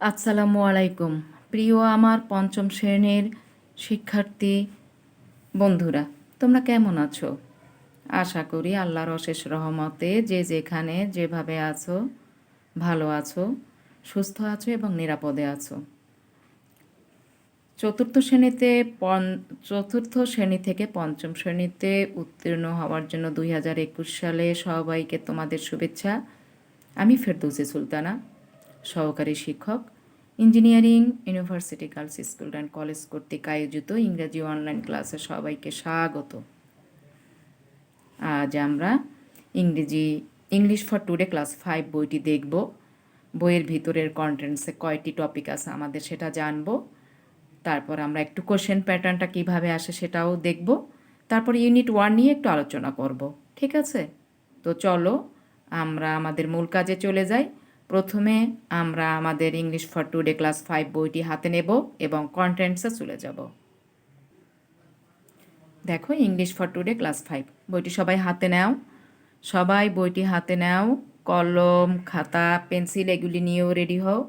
আসসালামু আলাইকুম। প্রিয় আমার পঞ্চম শ্রেণীর শিক্ষার্থী বন্ধুরা, তোমরা কেমন আছো? আশা করি আল্লাহর অশেষ রহমতে যে যেখানে যেভাবে আছো ভালো আছো, সুস্থ আছো এবং নিরাপদে আছো। চতুর্থ শ্রেণীতে চতুর্থ শ্রেণী থেকে পঞ্চম শ্রেণীতে উত্তীর্ণ হওয়ার জন্য 2021 সালে সবাইকে তোমাদের শুভেচ্ছা। আমি ফেরদৌসী সুলতানা, সহকারী শিক্ষক, engineering university girls school and college কর্তৃক আয়োজিত ইংরেজি অনলাইন ক্লাসে সবাইকে স্বাগত। আজ আমরা ইংলিশ ফর টুডে ক্লাস 5 বইটি দেখব। বইয়ের ভিতরের কন্টেন্টসে কয়টি টপিক আছে আমাদের সেটা জানব। তারপর আমরা একটু কোশ্চেন প্যাটার্নটা কিভাবে আসে সেটাও দেখব। তারপর ইউনিট 1 নিয়ে একটু আলোচনা করব। ঠিক আছে? তো চলো আমরা আমাদের মূল কাজে চলে যাই। প্রথমে আমরা আমাদের ইংলিশ ফর টুডে ক্লাস 5 বইটি হাতে নেব এবং কন্টেন্টসে চলে যাব। দেখো, ইংলিশ ফর টুডে ক্লাস 5 বইটি সবাই হাতে নাও। সবাই বইটি হাতে নাও, কলম খাতা পেন্সিল এগুলি নিয়েও রেডি হও।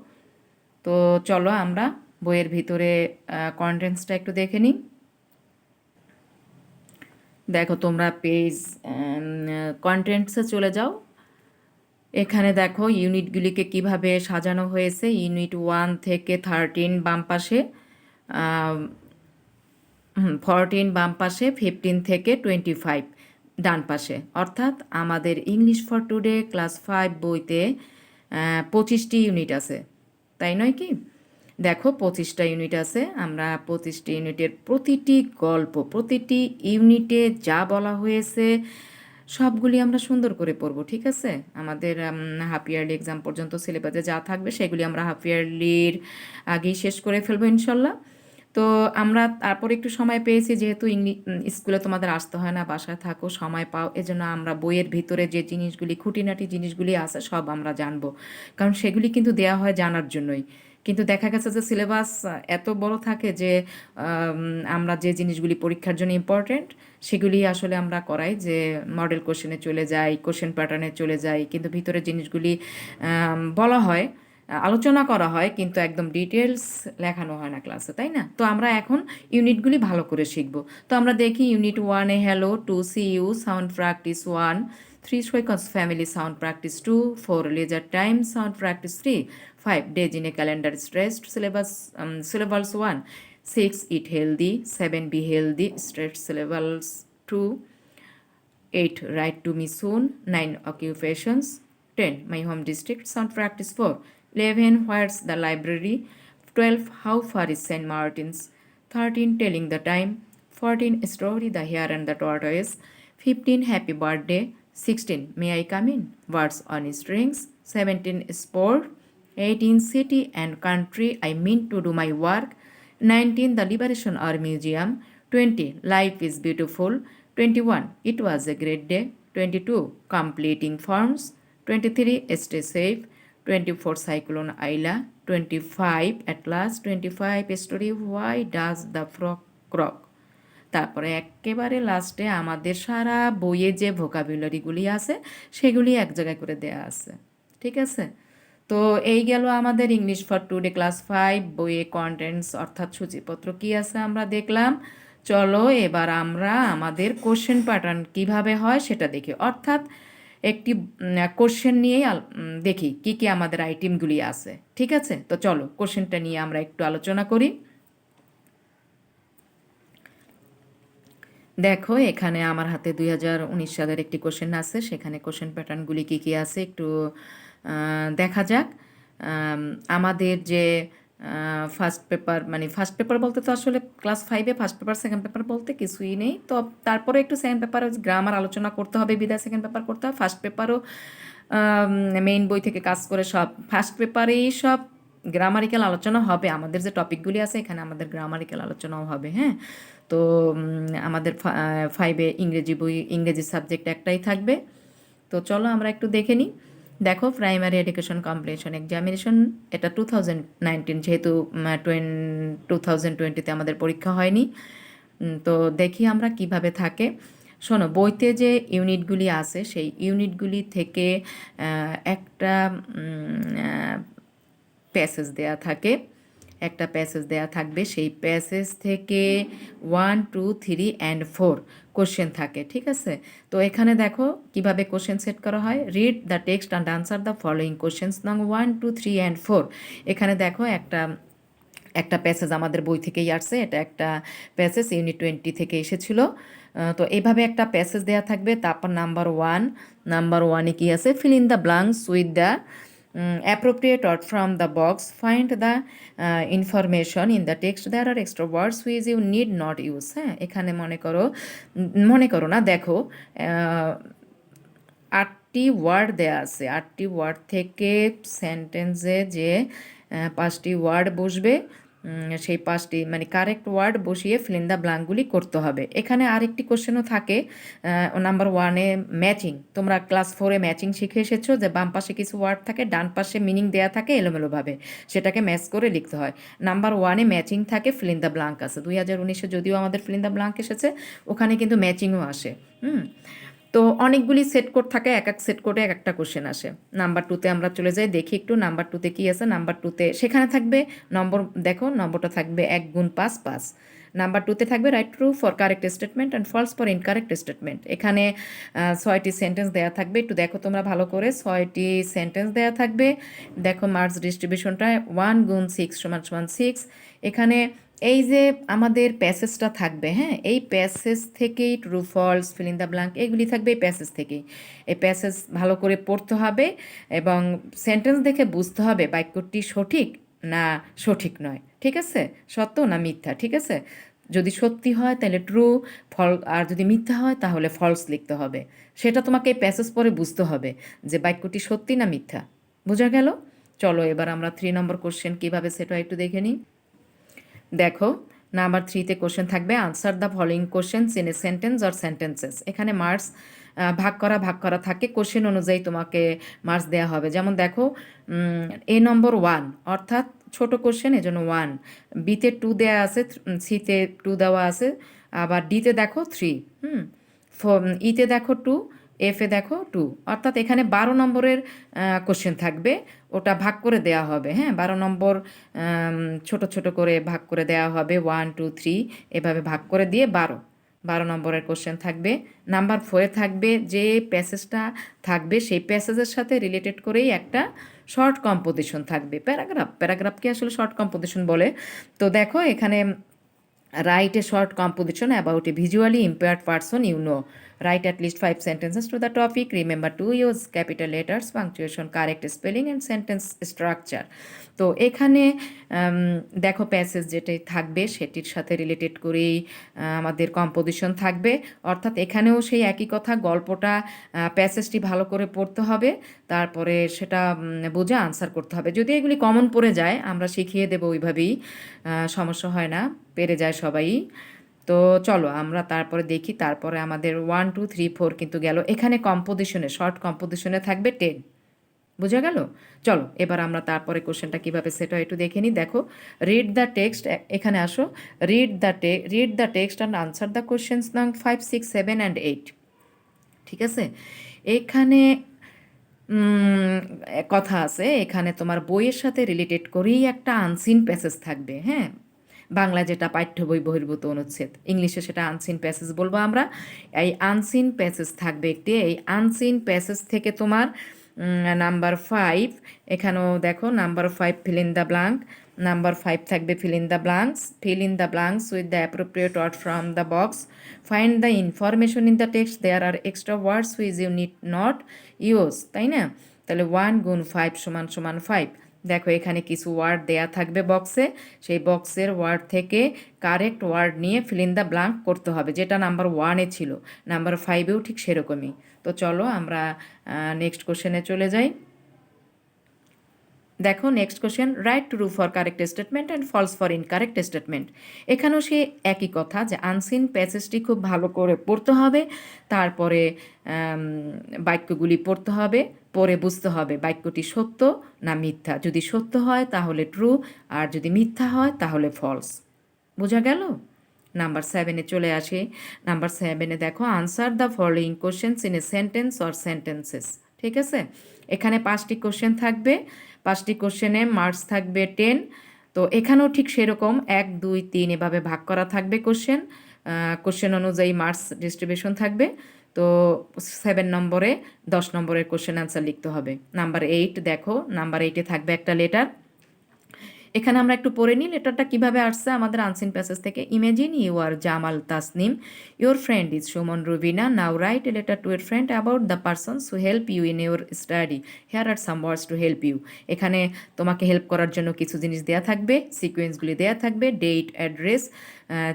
তো চলো আমরা বইয়ের ভিতরে কন্টেন্টসটা একটু দেখে নিই। দেখো, তোমরা পেজ কন্টেন্টসে চলে যাও। এখানে দেখো ইউনিটগুলিকে কিভাবে সাজানো হয়েছে। ইউনিট 1 থেকে 13 বাম পাশে, 14 বাম পাশে, 15 থেকে 25 ডান পাশে। অর্থাৎ আমাদের ইংলিশ ফর টুডে ক্লাস 5 বইতে 25টি ইউনিট আছে, তাই নয় কি? দেখো, 25টা ইউনিট আছে। আমরা 25টি ইউনিটের প্রতিটি গল্প, প্রতিটি ইউনিটে যা বলা হয়েছে সবগুলি আমরা সুন্দর করে পড়ব। ঠিক আছে? আমাদের হাফ ইয়ারলি এক্সাম পর্যন্ত সিলেবাসে যা থাকবে সেগুলি আমরা হাফ ইয়ারলির আগেই শেষ করে ফেলবো ইনশাল্লাহ। তো আমরা তারপর একটু সময় পেয়েছি, যেহেতু স্কুলে তোমাদের আসতে হয় না, বাসায় থাকো, সময় পাও, এজন্য আমরা বইয়ের ভিতরে যে জিনিসগুলি, খুঁটিনাটি জিনিসগুলি আছে সব আমরা জানবো, কারণ সেগুলি কিন্তু দেয়া হয় জানার জন্যই। কিন্তু দেখা গেছে যে সিলেবাস এত বড় থাকে যে আমরা যে জিনিসগুলি পরীক্ষার জন্য ইম্পর্ট্যান্ট সেগুলি আসলে আমরা করাই, যে মডেল কোশ্চেনে চলে যাই, কোশ্চেন প্যাটার্নে চলে যাই, কিন্তু ভিতরে জিনিসগুলি বলা হয়, আলোচনা করা হয়, কিন্তু একদম ডিটেলস লেখানো হয় না ক্লাসে, তাই না? তো আমরা এখন ইউনিটগুলি ভালো করে শিখব। তো আমরা দেখি ইউনিট 1-এ hello, 2 see you sound practice 1, 3 সৈকস family sound practice 2, 4 leisure time sound practice 3, 5 days in a calendar stressed syllables 1, 6 eat healthy, 7 be healthy stressed syllables 2, 8 write to me soon, 9 occupations, 10 my home district sound practice 4, 11 where's the library, 12 how far is St. Martin's, 13 telling the time, 14 story the hare and the tortoise, 15 happy birthday, 16 may I come in, words on strings, 17 sport, 18 city and country I mean to do my work, 19 the liberation or museum, 20 life is beautiful, 21 it was a great day, 22 completing forms, 23 stay safe, 24 cyclone Aila, 25 at last, 25 story why does the frog croak। তারপরে একেবারে লাস্টে আমাদের সারা বইয়ে যে ভোকাবুলারিগুলি আছে সেগুলি এক জায়গায় করে দেয়া আছে। ঠিক আছে? তো এই গেল আমাদের ইংলিশ ফর টুডে ক্লাস 5 বইয়ে কন্টেন্টস অর্থাৎ সূচিপত্র কি আছে আমরা দেখলাম। চলো এবার আমরা আমাদের কোশ্চেন প্যাটার্ন কিভাবে হয় সেটা দেখি, অর্থাৎ একটি কোশ্চেন নিয়েই দেখি কি কি আমাদের আইটেমগুলি আছে। ঠিক আছে? তো চলো কোশ্চেনটা নিয়ে আমরা একটু আলোচনা করি। দেখো, এখানে আমার হাতে 2019 সালের একটি কোশ্চেন আছে, সেখানে কোশ্চেন প্যাটার্নগুলি কী কী আছে একটু দেখা যাক। আমাদের যে ফার্স্ট পেপার, মানে ফার্স্ট পেপার বলতে তো আসলে ক্লাস 5-এ ফার্স্ট পেপার সেকেন্ড পেপার বলতে কিছুই নেই, তো তারপরে একটু সেকেন্ড পেপারে গ্রামার আলোচনা করতে হবে, বিদায় সেকেন্ড পেপার করতে হবে। ফার্স্ট পেপারও মেইন বই থেকে কাজ করে সব ফার্স্ট পেপারেই সব গ্রামারিক্যাল আলোচনা হবে। আমাদের যে টপিকগুলি আছে এখানে আমাদের গ্রামারিক্যাল আলোচনাও হবে। হ্যাঁ, তো আমাদের 5-এ ইংরেজি বই, ইংরেজি সাবজেক্ট একটাই থাকবে। তো চলো আমরা একটু দেখে নিই। দেখো, প্রাইমারি এডুকেশন কম্প্রিহেনশন এক্সামিনেশন, এটা 2019, যেহেতু 2020-তে আমাদের পরীক্ষা হয়নি। তো দেখি আমরা কিভাবে থাকে। শোনো, বইতে যে ইউনিটগুলি আছে সেই ইউনিটগুলি থেকে একটা প্যাসেজ দেয়া থাকে, একটা প্যাসেজ দেয়া থাকবে, সেই প্যাসেজ থেকে 1, 2, 3 অ্যান্ড 4 কোশ্চেন থাকে, ঠিক আছে। তো এখানে দেখো কিভাবে কোশ্চেন সেট করা হয়। Read the text and answer the following questions নং 1, 2, 3 অ্যান্ড 4। এখানে দেখো একটা প্যাসেজ আমাদের বই থেকেই আসছে, এটা একটা প্যাসেজ ইউনিট 20 থেকে এসেছিল। তো এইভাবে একটা প্যাসেজ দেওয়া থাকবে। তারপর নাম্বার ওয়ানে কি আছে, fill in the blanks with the appropriate word from the box, find the information in the text, there are extra words which you need not use. হ্যাঁ, এখানে মনে করো না, দেখো 8টি ওয়ার্ড দেয়া আছে, 8টি ওয়ার্ড থেকে সেন্টেন্সে যে 5টি ওয়ার্ড বসবে, সেই 5টি মানে কারেক্ট ওয়ার্ড বসিয়ে ফিল ইন দ্য ব্ল্যাঙ্কগুলি করতে হবে। এখানে আরেকটি কোশ্চেনও থাকে নাম্বার 1-এ ম্যাচিং। তোমরা ক্লাস 4-এ ম্যাচিং শিখে এসেছো যে বাম পাশে কিছু ওয়ার্ড থাকে, ডান পাশে মিনিং দেয়া থাকে এলোমেলোভাবে, সেটাকে ম্যাচ করে লিখতে হয়। নাম্বার 1-এ ম্যাচিং থাকে, ফিল ইন দ্য ব্ল্যাঙ্ক আছে। 2019-এ যদিও আমাদের ফিল ইন দ্য ব্ল্যাঙ্ক এসেছে, ওখানে কিন্তু ম্যাচিংও আসে। তো অনেকগুলি সেট কোড থাকে, এক সেট কোডে এক একটা কোশ্চেন আসে। নাম্বার 2-তে আমরা চলে যাই, দেখি একটু নাম্বার 2-তে কী আছে। নাম্বার 2-তে সেখানে থাকবে নম্বর, দেখো নম্বরটা থাকবে 1 গুণ 5 5। নাম্বার 2-তে থাকবে right true for correct statement and false for incorrect statement. এখানে 6টি সেন্টেন্স দেওয়া থাকবে, একটু দেখো তোমরা ভালো করে। 6টি সেন্টেন্স দেওয়া থাকবে। দেখো মার্কস ডিস্ট্রিবিউশনটা 1 গুণ 6 = 6। এখানে এই যে আমাদের প্যাসেজটা থাকবে, হ্যাঁ, এই প্যাসেজ থেকেই true false fill in the blank এগুলি থাকবে এই প্যাসেজ থেকেই। এই প্যাসেজ ভালো করে পড়তে হবে এবং সেন্টেন্স দেখে বুঝতে হবে বাক্যটি সঠিক না সঠিক নয়, ঠিক আছে, সত্য না মিথ্যা, ঠিক আছে। যদি সত্যি হয় তাহলে ট্রু, আর যদি মিথ্যা হয় তাহলে ফলস লিখতে হবে। সেটা তোমাকে এই প্যাসেজ পরে বুঝতে হবে যে বাক্যটি সত্যি না মিথ্যা। বোঝা গেল? চলো এবার আমরা 3 নম্বর কোশ্চেন কীভাবে সেটা একটু দেখে নিই। দেখো নাম্বার 3-তে কোশ্চেন থাকবে answer the following questions in a sentence or sentences. এখানে মার্কস ভাগ করা থাকে, কোশ্চেন অনুযায়ী তোমাকে মার্কস দেওয়া হবে। যেমন দেখো এ নম্বর 1 অর্থাৎ ছোট কোশ্চেন, এজন্য 1। বিতে 2 দেওয়া আছে, সিতে 2 দেওয়া আছে, আবার ডিতে দেখো 3, ইতে দেখো 2, এফে দেখো 2, অর্থাৎ এখানে 12 নম্বরের কোশ্চেন থাকবে, ওটা ভাগ করে দেয়া হবে। হ্যাঁ, 12 নম্বর ছোট ছোট করে ভাগ করে দেওয়া হবে, 1, 2, 3 এভাবে ভাগ করে দিয়ে 12 নম্বরের কোশ্চেন থাকবে। নাম্বার 4-এ থাকবে যে প্যাসেজটা থাকবে সেই প্যাসেজের সাথে রিলেটেড করেই একটা শর্ট কম্পোজিশন থাকবে, প্যারাগ্রাফকে আসলে শর্ট কম্পোজিশন বলে। তো দেখো এখানে write a short composition about a visually impaired person you know. Write at least 5 sentences to the topic. Remember to use capital letters, punctuation, correct spelling and sentence structure. তো এখানে দেখো passage যেটাই থাকবে সেটির সাথে রিলেটেড করেই আমাদের composition থাকবে, অর্থাৎ এখানেও সেই একই কথা, গল্পটা প্যাসেজটি ভালো করে পড়তে হবে, তারপরে সেটা বুঝে আনসার করতে হবে। যদি এগুলি কমন পড়ে যায় আমরা শিখিয়ে দেবো ওইভাবেই, সমস্যা হয় না, পেরে যায় সবাই। তো চলো আমরা তারপরে দেখি। তারপরে আমাদের 1, 2, 3, 4 কিন্তু গেল। এখানে কম্পোজিশনে শর্ট কম্পোজিশনে থাকবে 10। বোঝা গেল? চলো এবার আমরা তারপরে কোশ্চেনটা কীভাবে সেটা একটু দেখে নিই। দেখো রিড দ্য টেক্সট, এখানে আসো, read the text and answer the questions নং 5, 6, 7 অ্যান্ড 8। ঠিক আছে, এখানে কথা আছে, এখানে তোমার বইয়ের সাথে রিলেটেড করেই একটা আনসিন প্যাসেজ থাকবে। হ্যাঁ, বাংলা যেটা পাঠ্য বই বহির্ভূত অনুচ্ছেদ, ইংলিশে সেটা আনসিন প্যাসেজ বলবো আমরা। এই আনসিন প্যাসেজ থাকবে একটি, এই আনসিন প্যাসেজ থেকে তোমার নাম্বার 5, এখানেও দেখো number 5 fill in the blank. Number 5 থাকবে fill in the blanks with the appropriate word from the box, find the information in the text, there are extra words which you need not use. তাই না? তাহলে 1 গুণ 5 = 5। দেখো এখানে কিছু word দেয়া থাকবে বক্সে, সেই বক্সের ওয়ার্ড থেকে কারেক্ট ওয়ার্ড নিয়ে ফিল ইন দ্য ব্ল্যাঙ্ক করতে হবে, যেটা নাম্বার 1-এ ছিল, নাম্বার 5-এও ঠিক সেরকমই। তো চলো আমরা নেক্সট কোশ্চেনে চলে যাই। দেখো next question, right true for correct statement and false for incorrect statement. এখানেও সে একই কথা যে আনসিন প্যাসেজটি খুব ভালো করে পড়তে হবে, তারপরে বাক্যগুলি পড়তে হবে, পড়ে বুঝতে হবে বাক্যটি সত্য না মিথ্যা। যদি সত্য হয় তাহলে ট্রু, আর যদি মিথ্যা হয় তাহলে ফলস। বোঝা গেল? নাম্বার 7-এ চলে আসে। নাম্বার 7-এ দেখো answer the following questions in a sentence or sentences. ঠিক আছে, এখানে 5টি কোশ্চেন থাকবে, 5টি কোশ্চেনে মার্কস থাকবে 10। তো এখানেও ঠিক সেরকম 1 2 3 এভাবে ভাগ করা থাকবে কোশ্চেন, কোশ্চেন অনুযায়ী মার্কস ডিস্ট্রিবিউশন থাকবে। তো 7 নম্বরে 10 নম্বরের কোশ্চেন অ্যান্সার লিখতে হবে। নাম্বার 8 দেখো, নাম্বার 8-এ থাকবে একটা লেটার। এখানে আমরা একটু পড়ে নিই লেটারটা কিভাবে আসছে আমাদের আনসিন প্যাসেজ থেকে। Imagine you are Jamal Tasnim, your friend is Suman Rubina, now write a letter to your friend about the persons who help you in your study, here are some words to help you. এখানে তোমাকে help করার জন্য কিছু জিনিস দেওয়া থাকবে, সিকোয়েন্সগুলি দেওয়া থাকবে, date, address,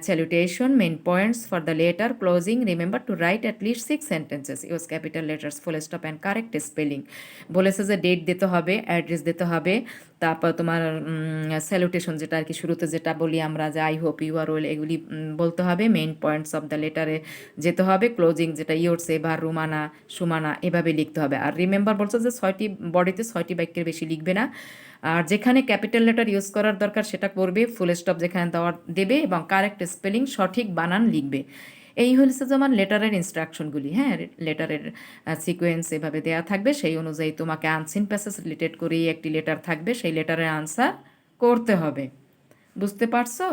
salutation, main points for the letter, closing. Remember to write at least 6 sentences. Use capital letters, full stop and correct spelling. বলেছে যে ডেট দিতে হবে, অ্যাড্রেস দিতে হবে, তারপর তোমার স্যালুটেশন যেটা আর কি শুরুতে যেটা বলি আমরা যে I hope you are well, এগুলি বলতে হবে। মেইন পয়েন্টস অফ দ্য লেটারে যেতে হবে। ক্লোজিং যেটা ইয়োর সেভার, রুমানা, সুমানা, এভাবে লিখতে হবে। আর রিমেম্বার বলছে যে 6টি বডিতে 6টি বাক্যের বেশি লিখবে না। আর যেখানে ক্যাপিটাল লেটার ইউজ করার দরকার সেটা করবে, ফুল স্টপ যেখানে দেওয়ার দেবে, এবং কারেক্ট স্পেলিং, সঠিক বানান লিখবে। এই হচ্ছে যেমন লেটারের ইনস্ট্রাকশনগুলি। হ্যাঁ, লেটারের সিকোয়েন্স এভাবে দেওয়া থাকবে, সেই অনুযায়ী তোমাকে আনসিন প্যাসেজ রিলেটেড করেই একটি লেটার থাকবে, সেই লেটারের আনসার করতে হবে। বুঝতে পারছো?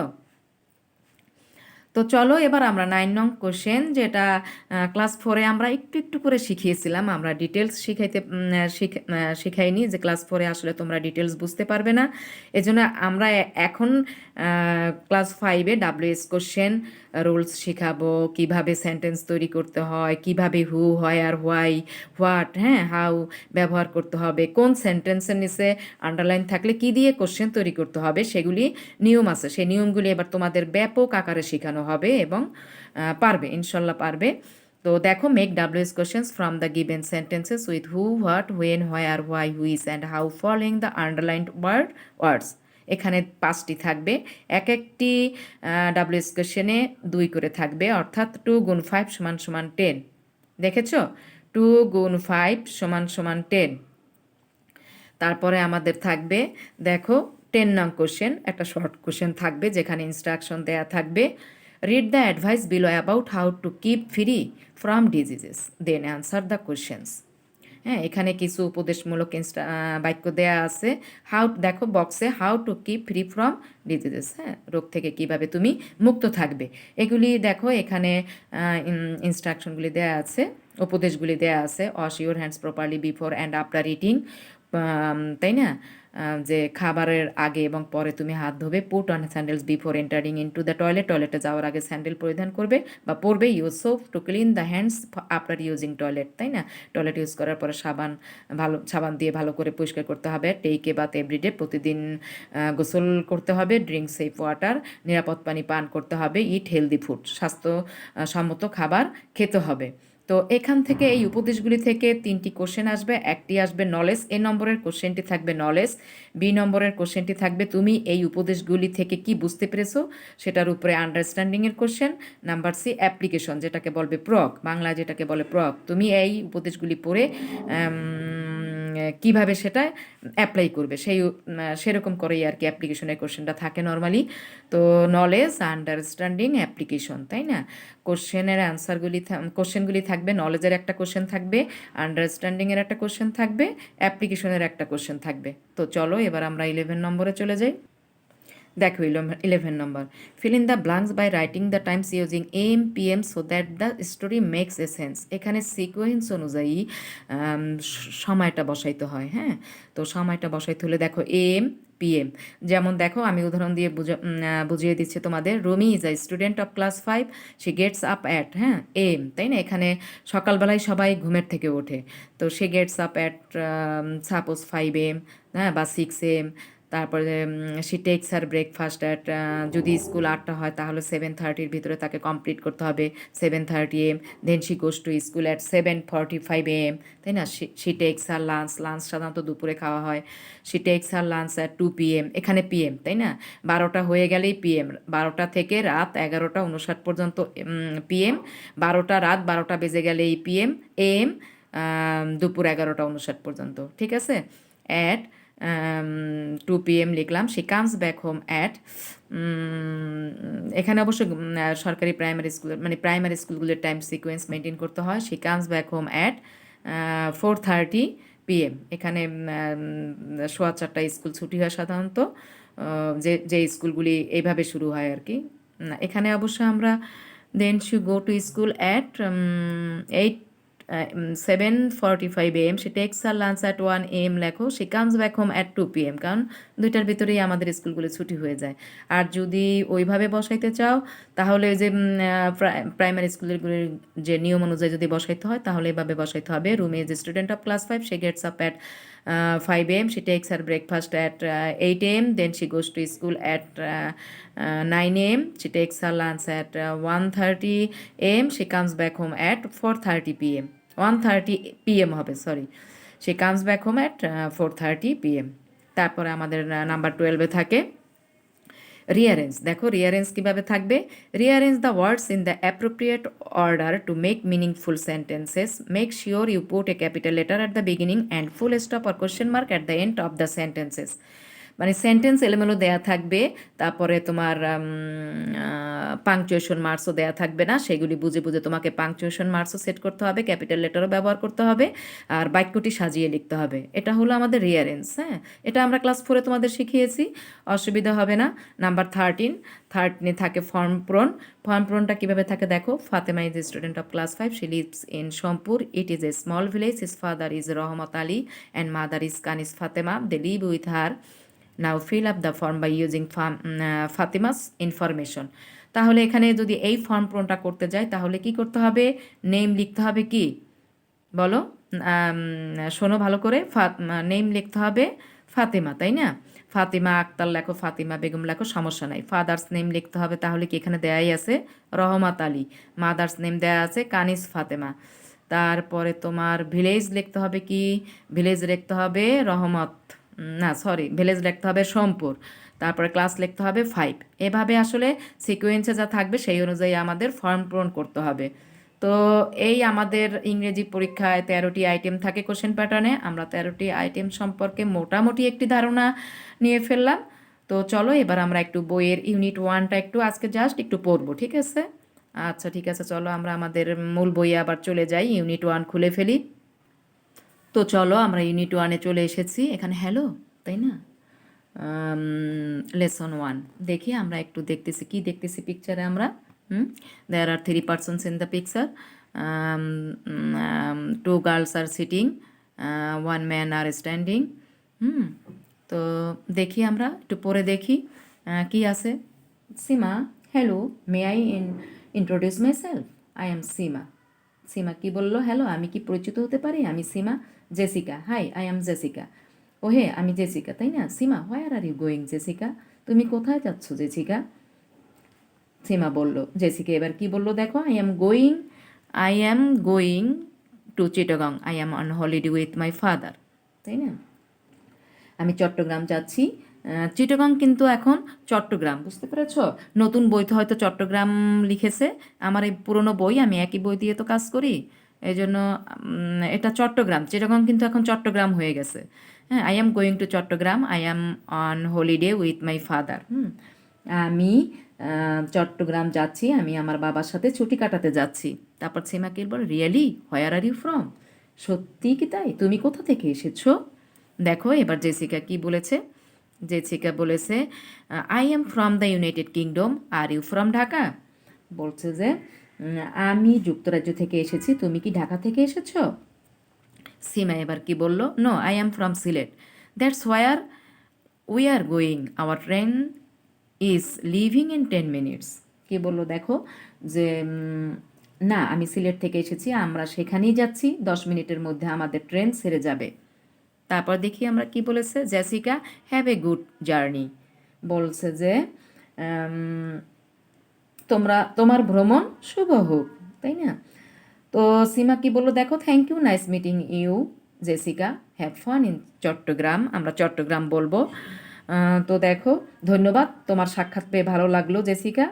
তো চলো এবার আমরা 9 নং কোশ্চেন, যেটা ক্লাস 4-এ আমরা একটু একটু করে শিখিয়েছিলাম, আমরা ডিটেলস শিখাইনি, যে ক্লাস 4-এ আসলে তোমরা ডিটেলস বুঝতে পারবে না। এজন্য আমরা এখন ক্লাস 5-এ WS কোশ্চেন রুলস শিখাবো, কিভাবে সেন্টেন্স তৈরি করতে হয়, কিভাবে হু হয় আর হোয়াই, হোয়াট, হ্যাঁ, হাউ ব্যবহার করতে হবে, কোন সেন্টেন্সের নিচে আন্ডারলাইন থাকলে কি দিয়ে কোশ্চেন তৈরি করতে হবে, সেগুলি নিয়ম আছে। সেই নিয়মগুলি এবার তোমাদের ব্যাপক আকারে শেখানো হবে, এবং পারবে, ইনশাল্লাহ পারবে। তো দেখো, make WS questions from the given sentences with who, what, when, where, why, which and how following the underlined ওয়ার্ডস। এখানে 5টি থাকবে, এক একটি WS কোশ্চেনে 2 করে থাকবে, অর্থাৎ 2 গুণ 5 সমান সমান 10। দেখেছ, 2 গুণ 5 সমান সমান 10। তারপরে আমাদের থাকবে, দেখো 10 নং কোশ্চেন, একটা শর্ট কোশ্চেন থাকবে যেখানে ইনস্ট্রাকশন দেয়া থাকবে। Read the advice below about how to keep free from diseases, then answer the questions. হ্যাঁ, এখানে কিছু উপদেশমূলক বাক্য দেয়া আছে। হাউ, দেখো বক্সে, how to keep free from diseases, হ্যাঁ, রোগ থেকে কিভাবে তুমি মুক্ত থাকবে, এগুলি দেখো এখানে ইনস্ট্রাকশনগুলি দেয়া আছে, উপদেশগুলি দেয়া আছে। Wash your hands properly before and after eating, তাই না, যে খাবারের আগে এবং পরে তুমি হাত ধোবে। Put on sandals before entering into the toilet, টয়লেটে যাওয়ার আগে স্যান্ডেল পরিধান করবে বা পরবে। Use soap to clean the hands after using toilet, তাই না, টয়লেট ইউজ করার পরে সাবান দিয়ে ভালো করে পরিষ্কার করতে হবে। টেক এ বাথ এভরিডে, প্রতিদিন গোসল করতে হবে। ড্রিঙ্ক সেফ ওয়াটার, নিরাপদ পানি পান করতে হবে। ইট হেলদি ফুড, স্বাস্থ্যসম্মত খাবার খেতে হবে। তো এখান থেকে এই উপদেশগুলি থেকে 3টি কোশ্চেন আসবে। একটি আসবে নলেজ, এ নম্বরের কোশ্চেনটি থাকবে নলেজ। বি নম্বরের কোশ্চেনটি থাকবে তুমি এই উপদেশগুলি থেকে কি বুঝতে পেরেছো সেটার উপরে আন্ডারস্ট্যান্ডিংয়ের কোশ্চেন। নাম্বার সি অ্যাপ্লিকেশন, যেটাকে বলবে প্রয়োগ, বাংলা যেটাকে বলে প্রয়োগ। তুমি এই উপদেশগুলি পড়ে কিভাবে সেটা অ্যাপ্লাই করবে, সেরকম করেই আর কি অ্যাপ্লিকেশনের কোশ্চেনটা থাকে নর্মালি। তো নলেজ, আন্ডারস্ট্যান্ডিং, অ্যাপ্লিকেশন, তাই না। কোশ্চেনগুলি থাকবে, নলেজের একটা কোশ্চেন থাকবে, আন্ডারস্ট্যান্ডিংয়ের একটা কোশ্চেন থাকবে, অ্যাপ্লিকেশনের একটা কোশ্চেন থাকবে। তো চলো এবার আমরা 11 নম্বরে চলে যাই। দেখো 11 নম্বর, fill in the blanks by writing the times using AM PM so that the story makes a sense. এখানে সিকোয়েন্স অনুযায়ী সময়টা বসাইতে হয়। হ্যাঁ, তো সময়টা বসাইতে হলে দেখো AM PM, যেমন দেখো আমি উদাহরণ দিয়ে বুঝিয়ে দিচ্ছি তোমাদের। Rumi is a student of class 5, say gets up at, হ্যাঁ, AM, তাই না, এখানে সকালবেলায় সবাই ঘুমের থেকে ওঠে। তো সে gets up at suppose 5 AM, হ্যাঁ, বা 6 AM। তারপরে she takes her breakfast at, যদি স্কুল 8টা হয় তাহলে 7:30-র ভিতরে তাকে কমপ্লিট করতে হবে, 7:30 AM। Then she goes to school at 7:45 AM, তাই না। শি টেক্স আর লাঞ্চ সাধারণত দুপুরে খাওয়া হয়। She takes her lunch at 2 PM, এখানে PM, তাই না, 12টা হয়ে গেলেই PM, 12টা থেকে রাত 11:59 পর্যন্ত PM, 12টা বেজে গেলেই PM, AM, দুপুর 11:59 পর্যন্ত, ঠিক আছে। অ্যাট 2 PM লিখলাম। She comes back home at, এখানে অবশ্য সরকারি প্রাইমারি স্কুল, মানে প্রাইমারি স্কুলগুলোর টাইম সিকোয়েন্স মেনটেন করতে হয়। She comes back home at 4:30 PM। এখানে 4:15 স্কুল ছুটি হয় সাধারণত, যে যে স্কুলগুলি এইভাবে শুরু হয় আর কি। এখানে অবশ্য আমরা then she go to school at 7:45 AM। সে takes her lunch at 1 AM লেখো। সে comes back home at 2 PM, কারণ দুইটার ভিতরেই আমাদের স্কুলগুলো ছুটি হয়ে যায়। আর যদি ওইভাবে বসাইতে চাও তাহলে ওই যে প্রাইমারি স্কুলগুলির যে নিয়ম অনুযায়ী যদি বসাইতে হয় তাহলে এভাবে বসাইতে হবে। রুমে যে student of class 5, say gets up at 5 AM, she takes her breakfast at 8 AM, then she goes to school at 9 AM, she takes her lunch at 1:30 AM, she comes back home at 4:30 PM, 1:30 PM হবে, sorry, she comes back home at 4:30 PM। তারপরে আমাদের number 12-এ থাকে rearrange. দেখো rearrange কীভাবে থাকবে। Rearrange the words in the appropriate order to make meaningful sentences. Make sure you put a capital letter at the beginning and full stop or question mark at the end of the sentences. মানে sentence এলোমেলো দেয়া থাকবে, তারপরে তোমার punctuation মার্কসও দেয়া থাকবে না, সেগুলি বুঝে বুঝে তোমাকে পাংচুয়েশন মার্কসও সেট করতে হবে, ক্যাপিটাল লেটারও ব্যবহার করতে হবে, আর বাক্যটি সাজিয়ে লিখতে হবে। এটা হলো আমাদের রিয়ারেঞ্জ। হ্যাঁ, এটা আমরা ক্লাস 4-এ তোমাদের শিখিয়েছি, অসুবিধা হবে না। নাম্বার 13 থাকে ফর্ম পূরণ। ফর্ম পূরণটা কীভাবে থাকে দেখো। Fatema is a student of class 5, she lives in Sompur, it is a small village, his father is Rahmat Ali and mother is Kanis Fatema, they live with her. Now fill up the form by using Fatima's information. তাহলে এখানে যদি এই form পূরণটা করতে যাই তাহলে কি করতে হবে? নেম লিখতে হবে। কি বলো, শোনো ভালো করে। নেম লিখতে হবে ফাতেমা, তাই না? ফাতিমা আক্তার লেখো, ফাতিমা বেগম লেখো, সমস্যা নাই। ফাদার্স নেম লিখতে হবে, তাহলে কি এখানে দেয়াই আছে রহমত আলী। মাদার্স নেম দেয়া আছে কানিস ফাতেমা। তারপরে তোমার ভিলেজ লিখতে হবে, কি ভিলেজ লিখতে হবে রহমত, না সরি, ভিলেজ লিখতে হবে সোমপুর। তারপরে ক্লাস লিখতে হবে 5। এভাবে আসলে সিকোয়েন্সে যা থাকবে সেই অনুযায়ী আমাদের ফর্ম পূরণ করতে হবে। তো এই আমাদের ইংরেজি পরীক্ষায় 13টি আইটেম থাকে কোশ্চেন প্যাটার্নে। আমরা 13টি আইটেম সম্পর্কে মোটামুটি একটি ধারণা নিয়ে ফেললাম। তো চলো এবার আমরা একটু বইয়ের ইউনিট 1টা একটু আজকে জাস্ট একটু পড়বো, ঠিক আছে? আচ্ছা ঠিক আছে, চলো আমরা আমাদের মূল বইয়ে আবার চলে যাই, ইউনিট 1 খুলে ফেলি। তো চলো আমরা ইউনিট 1-এ চলে এসেছি। এখানে হ্যালো, তাই না? লেসন 1 দেখি আমরা একটু দেখতেছি, কি দেখতেছি পিকচারে আমরা। There are 3 persons in the picture, 2 girls are sitting, 1 man are standing. তো দেখি আমরা একটু পরে দেখি কি আছে। Seema, hello, may I introduce myself, I am Seema. Seema কি বললো? হ্যালো, আমি কি পরিচিত হতে পারি? আমি সীমা। Jessica, hi, I am Jessica. ও হে, আমি জেসিকা, তাই না? Seema, where are you going Jessica? তুমি কোথায় যাচ্ছ জেসিকা? সীমা বলল। জেসিকা এবার কি বললো দেখো, I am going two Chittagong, I am on holiday with my father, তাই না? আমি চট্টগ্রাম যাচ্ছি। চিটাগং কিন্তু এখন চট্টগ্রাম, বুঝতে পেরেছ? নতুন বইতে হয়তো চট্টগ্রাম লিখেছে, আমার এই পুরনো বই, আমি একই বই দিয়ে তো কাজ করি, এই জন্য এটা চট্টগ্রাম। চিটাগং কিন্তু এখন চট্টগ্রাম হয়ে গেছে। হ্যাঁ, I am going to Chittagong, I am on holiday with my father. আমি চট্টগ্রাম যাচ্ছি, আমি আমার বাবার সাথে ছুটি কাটাতে যাচ্ছি। তারপর সীমা কি বল, really, where are you from? সত্যি কি তাই? তুমি কোথা থেকে এসেছো? দেখো এবার জেসিকা কি বলেছে। জেসিকা বলেছে, I am from the United Kingdom, are you from Dhaka? বলছে যে আমি যুক্তরাজ্য থেকে এসেছি, তুমি কি ঢাকা থেকে এসেছো? সীমা এবার কি বলল, no, I am from Sylhet, that's where we are going, our train is leaving in 10 minutes. কি বললো দেখো, যে না, আমি সিলেট থেকে এসেছি, আমরা সেখানেই যাচ্ছি, 10 মিনিটের মধ্যে আমাদের ট্রেন ছেড়ে যাবে। তারপর দেখি আমরা কি বলেছে। Jessica, have a good journey, বলছে যে তোমার ভ্রমণ শুভ হোক, তাই না? তো সীমা কি বললো দেখো, thank you, nice meeting you Jessica, have fun in Chittagong, আমরা চট্টগ্রাম বলবো। তো দেখো, ধন্যবাদ, তোমার সাক্ষাৎ পেয়ে ভালো লাগলো জেসিকা,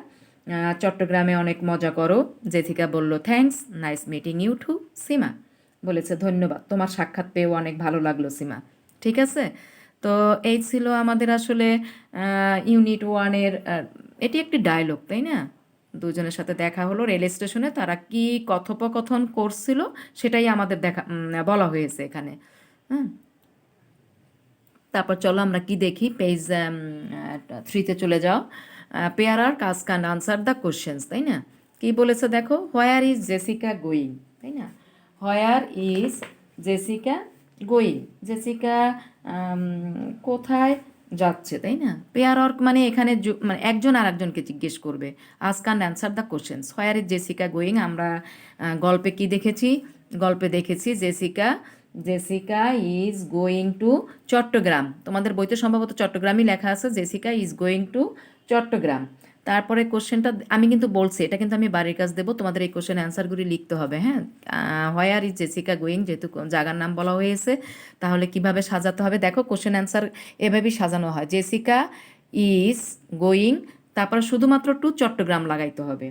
চট্টগ্রামে অনেক মজা করো। জেসিকা বলল, thanks, nice meeting you too. Seema বলেছে, ধন্যবাদ, তোমার সাক্ষাৎ পেয়েও অনেক ভালো লাগলো সীমা। ঠিক আছে, তো এই ছিল আমাদের আসলে ইউনিট 1-এর, এটি একটি ডায়লগ, তাই না? দুজনের সাথে দেখা হলো রেল স্টেশনে, তারা কি কথোপকথন করছিল সেটাই আমাদের বলা হয়েছে এখানে। হ্যাঁ, তারপর চলো আমরা কি দেখি, পেজ 3-তে চলে যাও। পেয়ারার কাজ ক্যান আনসার দ্য কোশ্চেন্স, তাই না? কি বলেছে দেখো, হোয়ার ইজ জেসিকা গোয়িং, তাই না? হোয়ার ইজ জেসিকা গোয়িং, জেসিকা কোথায় যাচ্ছে, তাই না? পেয়ার অর্ক মানে এখানে মানে একজন আর একজনকে জিজ্ঞেস করবে। আজ can answer the questions. Where is Jessica going, আমরা গল্পে কি দেখেছি? গল্পে দেখেছি Jessica Jessica is going to Chittagong. তোমাদের বইতে সম্ভবত চট্টগ্রামই লেখা আছে, Jessica is going to Chittagong. তারপরে কোশ্চেনটা আমি কিন্তু বলছি, এটা কিন্তু আমি বাড়ির কাজ দেবো, তোমাদের এই কোশ্চেন অ্যান্সারগুলি লিখতে হবে। হ্যাঁ, হোয়ার ইজ জেসিকা গোয়িং, যেহেতু জায়গার নাম বলা হয়েছে, তাহলে কিভাবে সাজাতে হবে দেখো, কোশ্চেন অ্যান্সার এভাবেই সাজানো হয়। জেসিকা ইজ গোয়িং, তারপর শুধুমাত্র টু চট্টগ্রাম লাগাইতে হবে।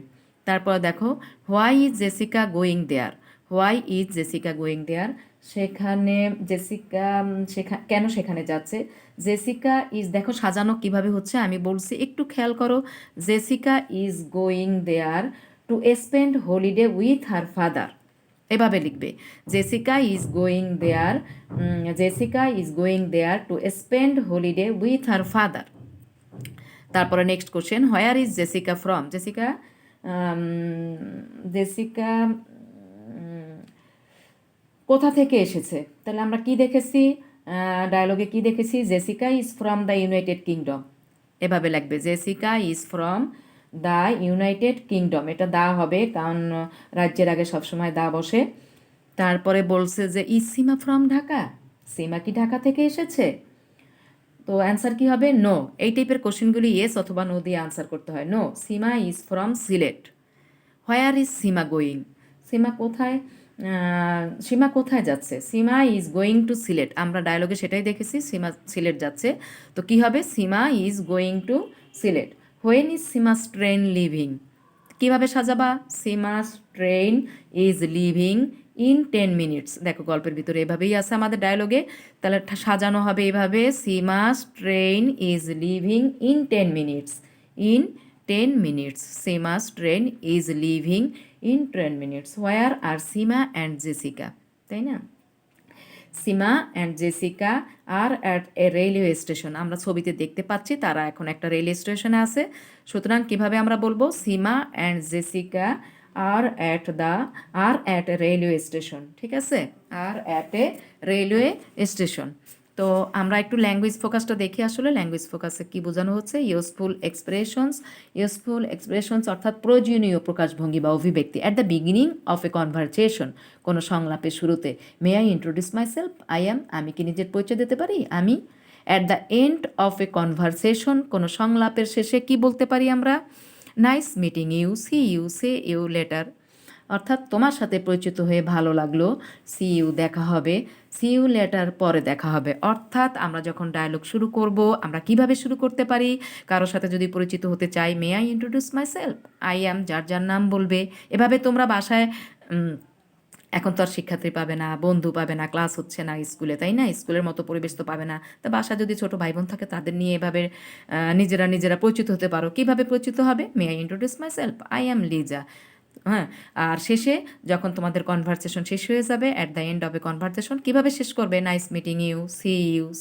তারপর দেখো, why is Jessica going there, why is Jessica going there, সেখানে জেসিকা কেন সেখানে যাচ্ছে। জেসিকা ইজ, দেখো সাজানো কিভাবে হচ্ছে আমি বলছি, একটু খেয়াল করো। Jessica is going there to spend holiday with her father, এভাবে লিখবে। Jessica is going there, Jessica is going there to spend holiday with her father. তারপরে next question, where is Jessica from, Jessica Jessica কোথা থেকে এসেছে। তাহলে আমরা কি দেখেছি, ডায়লগে কি দেখেছি, Jessica is from the United kingdom, এভাবে লাগবে। Jessica is from the United kingdom, এটা দা হবে কারণ রাজ্যের আগে সবসময় দা বসে। তারপরে বলছে যে ইজ সীমা ফ্রম ঢাকা, সীমা কি ঢাকা থেকে এসেছে? তো অ্যান্সার কি হবে, নো। এই টাইপের কোশ্চেনগুলি ইয়েস অথবা নো দিয়ে আনসার করতে হয়। No, Seema is from Sylhet. Where is Seema going, Seema কোথায়, সীমা কোথায় যাচ্ছে? Seema is going to Sylhet, আমরা ডায়লগে সেটাই দেখেছি, সীমা সিলেট যাচ্ছে। তো কি হবে, Seema is going to Sylhet. When is Seema's train leaving, কীভাবে সাজাবা, Seema's train is leaving in 10 minutes. দেখো গল্পের ভিতরে এভাবেই আছে আমাদের ডায়লগে, তাহলে সাজানো হবে এভাবে, Seema's train is leaving in 10 minutes, in 10 minutes, Seema's train is leaving in 10 minutes. Where are Seema and Jessica, তাই না? Seema and Jessica are at a railway station, আমরা ছবিতে দেখতে পাচ্ছি তারা এখন একটা রেল স্টেশনে আছে। সুতরাং কিভাবে আমরা বলবো, Seema and Jessica are at a railway station, ঠিক আছে, are at a railway station. তো আমরা একটু ল্যাঙ্গুয়েজ ফোকাসটা দেখি, আসলে ল্যাঙ্গুয়েজ ফোকাসে কি বোঝানো হচ্ছে। ইউজফুল এক্সপ্রেশনস অর্থাৎ প্রয়োজনীয় প্রকাশভঙ্গি বা অভিব্যক্তি। At the beginning of a conversation, কোনো সংলাপের শুরুতে। May I introduce myself, I am, আমি কি নিজের পরিচয় দিতে পারি, আমি। At the end of a conversation, কোনো সংলাপের শেষে কি বলতে পারি আমরা, nice meeting you, see you, see you later, অর্থাৎ তোমার সাথে পরিচিত হয়ে ভালো লাগলো, সি ইউ দেখা হবে, সি ইউ লেটার পরে দেখা হবে। অর্থাৎ আমরা যখন ডায়লগ শুরু করব, আমরা কিভাবে শুরু করতে পারি, কারোর সাথে যদি পরিচিত হতে চাই, মে I introduce myself, I অ্যাম, যার যার নাম বলবে। এভাবে তোমরা বাসায়, এখন তো আর শিক্ষার্থী পাবে না, বন্ধু পাবে না, ক্লাস হচ্ছে না স্কুলে, তাই না? স্কুলের মতো পরিবেশ তো পাবে না। তা বাসায় যদি ছোট ভাই বোন থাকে, তাদের নিয়ে এভাবে নিজেরা পরিচিত হতে পারো। কিভাবে পরিচিত হবে, may I introduce myself, I am Lisa. হ্যাঁ, আর শেষে যখন তোমাদের কনভারসেশন শেষ হয়ে যাবে, at the end of a conversation কীভাবে শেষ করবে, nice meeting you,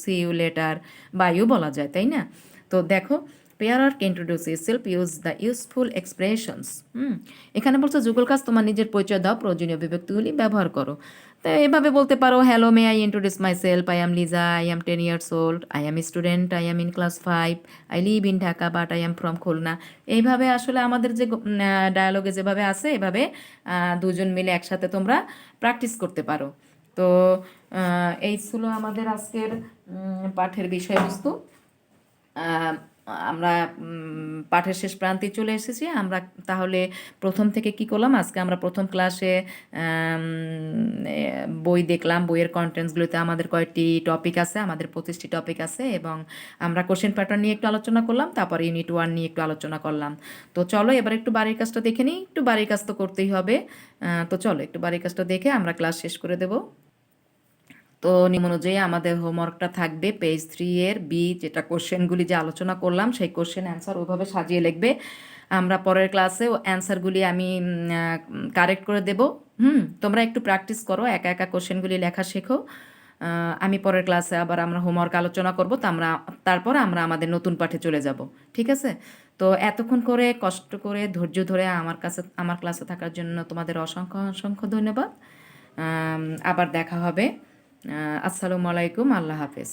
see you later, বা ইউ বলা যায়, তাই না? তো দেখো, পেয়ারার্ক introduce yourself, use the useful expressions. এখানে বলছো যুগল কাজ, তোমার নিজের পরিচয় দাও, প্রয়োজনীয় বিভক্তিগুলি ব্যবহার করো। তো এভাবে বলতে পারো, hello, may I introduce myself, I am Liza, I am 10 years old, I am student, I am in class 5, I live in Dhaka but I am from Khulna. এইভাবে আসলে আমাদের যে ডায়ালগে যেভাবে আছে, এভাবে দুজন মিলে একসাথে তোমরা প্র্যাকটিস করতে পারো। তো এই ছিল আমাদের আজকের পাঠের বিষয়বস্তু। আমরা পাঠের শেষ প্রান্তে চলে এসেছি। আমরা তাহলে প্রথম থেকে কি করলাম, আজকে আমরা প্রথম ক্লাসে বই দেখলাম, বইয়ের কন্টেন্টসগুলোতে আমাদের কয়েকটি টপিক আছে, আমাদের 25টি টপিক আছে, এবং আমরা কোশ্চেন প্যাটার্ন নিয়ে একটু আলোচনা করলাম, তারপর ইউনিট 1 নিয়ে একটু আলোচনা করলাম। তো চলো এবার একটু বাড়ির কাজটা দেখে নিই, একটু বাড়ির কাজ তো করতেই হবে। তো চলো একটু বাড়ির কাজটা দেখে আমরা ক্লাস শেষ করে দেব। তো নিয়ম অনুযায়ী আমাদের হোমওয়ার্কটা থাকবে পেজ 3 এর বি, যেটা কোশ্চেনগুলি যে আলোচনা করলাম সেই কোশ্চেন অ্যান্সার ওইভাবে সাজিয়ে লিখবে। আমরা পরের ক্লাসেও অ্যান্সারগুলি আমি কারেক্ট করে দেব। তোমরা একটু প্র্যাকটিস করো, একা একা কোশ্চেনগুলি লেখা শেখো। আমি পরের ক্লাসে আবার আমরা হোমওয়ার্ক আলোচনা করব, তারপর আমরা আমাদের নতুন পাঠে চলে যাব। ঠিক আছে? তো এতক্ষণ করে কষ্ট করে ধৈর্য ধরে আমার ক্লাসে থাকার জন্য তোমাদের অসংখ্য অসংখ্য ধন্যবাদ। আবার দেখা হবে। আসসালামু আলাইকুম, আল্লাহ হাফেজ।